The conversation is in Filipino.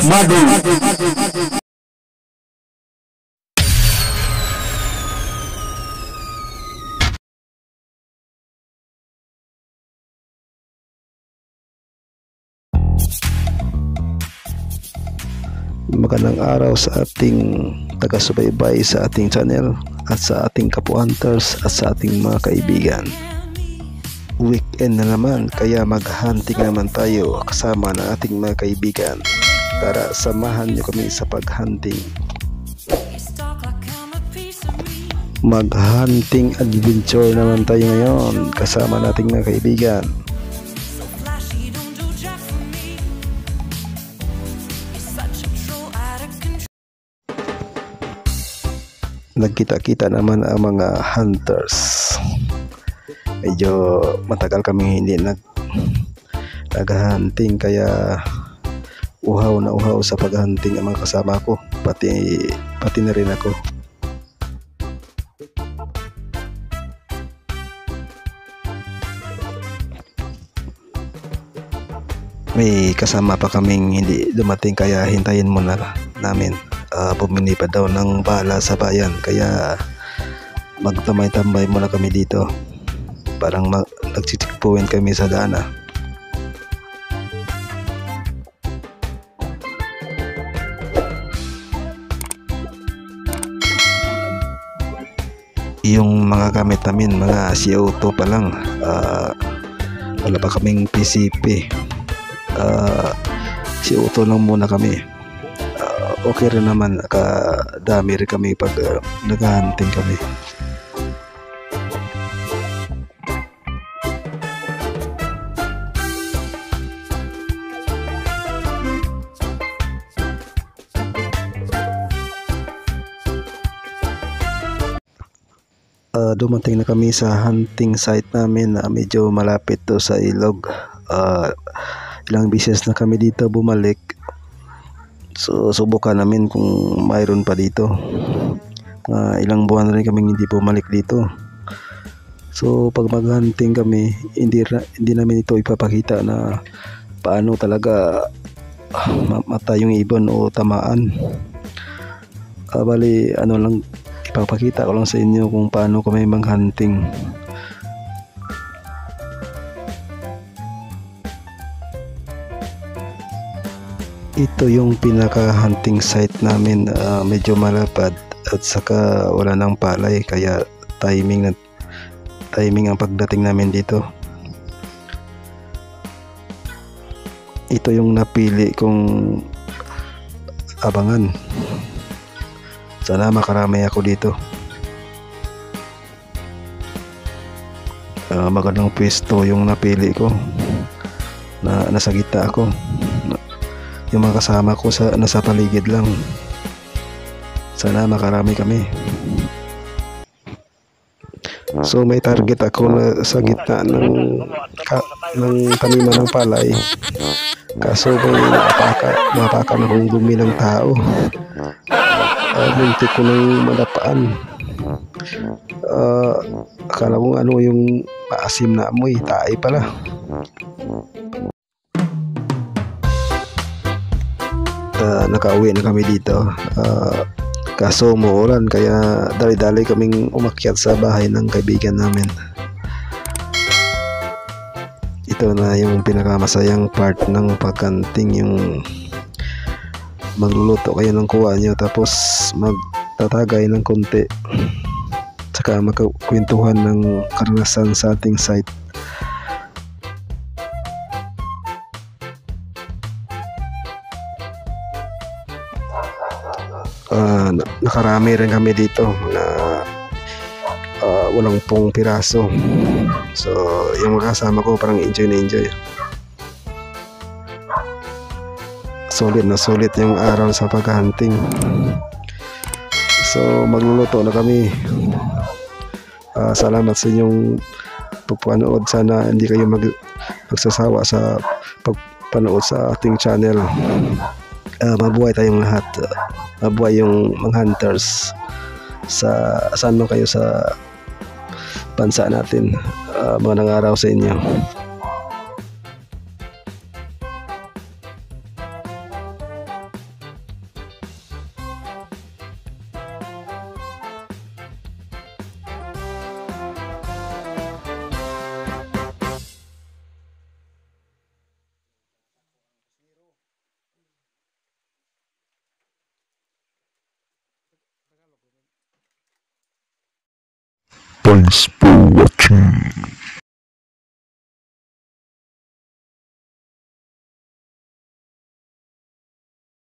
Madu. Magandang araw sa ating taga-subaybay sa ating channel at sa ating kapu-hunters at sa ating mga kaibigan. Weekend na naman, kaya mag-hunting naman tayo kasama ng ating mga kaibigan. Tara, samahan nyo kami sa pag-hunting. Mag-hunting adventure naman tayo ngayon kasama nating mga kaibigan. Nagkita-kita naman ang mga hunters. Medyo matagal kami hindi nag-hunting, kaya uhaw na uhaw sa pag-hunting ang mga kasama ko, pati na rin ako. May kasama pa kaming hindi dumating, kaya hintayin muna namin. Bumili pa daw ng bala sa bayan, kaya magtambay-tambay muna kami dito. Parang nagchichikpuin kami sa daan. Yung mga gamit namin, mga CO2 pa lang, wala pa kaming PCP. CO2 lang muna kami. Okay rin naman, nakadami rin kami pag nag-hunting kami. Dumating na kami sa hunting site namin na medyo malapit to sa ilog. Ilang beses na kami dito bumalik. So subukan namin kung mayroon pa dito. Ilang buwan rin kami hindi bumalik dito. So pag mag-hunting kami, hindi namin ito ipapakita na paano talaga mata yung ibon o tamaan. Bali ano lang, ipapakita ko lang sa inyo kung paano kami mag-hunting. Ito yung pinaka-hunting site namin, medyo malapad at saka wala nang palay, kaya timing ang pagdating namin dito. Ito yung napili kong abangan. Sana makarami ako dito. Magandang pwesto yung napili ko, na nasa gitna ako. Yung mga kasama ko nasa paligid lang. Sana makarami kami. So may target ako na sa gitna ng taniman ng palay. Kaso may napaka na kung dumi ng tao. Muntik ko nang madapaan. Akala ko ano yung maasim na amoy, tae pala. Nakauwi na kami dito. Kaso umuulan, kaya dali-dali kaming umakyat sa bahay ng kaibigan namin. Ito na yung pinakamasayang part ng pagkanting, yung magluluto kayo ng kuha nyo, tapos magtatagay ng konti, saka magkakwentuhan ng karanasan sa ating site. Nakarami rin kami dito, mga 80 piraso. So yung mga kasama ko parang enjoy na enjoy. Solid na solid yung araw sa pag-hunting. So magluluto na kami. Salamat sa inyong pagpanood. Sana hindi kayo magsasawa sa pagpanood sa ating channel. Mabuhay tayong lahat. Mabuhay yung mga hunters sa saan man kayo sa bansa natin. Magandang araw sa inyo. Thanks for watching.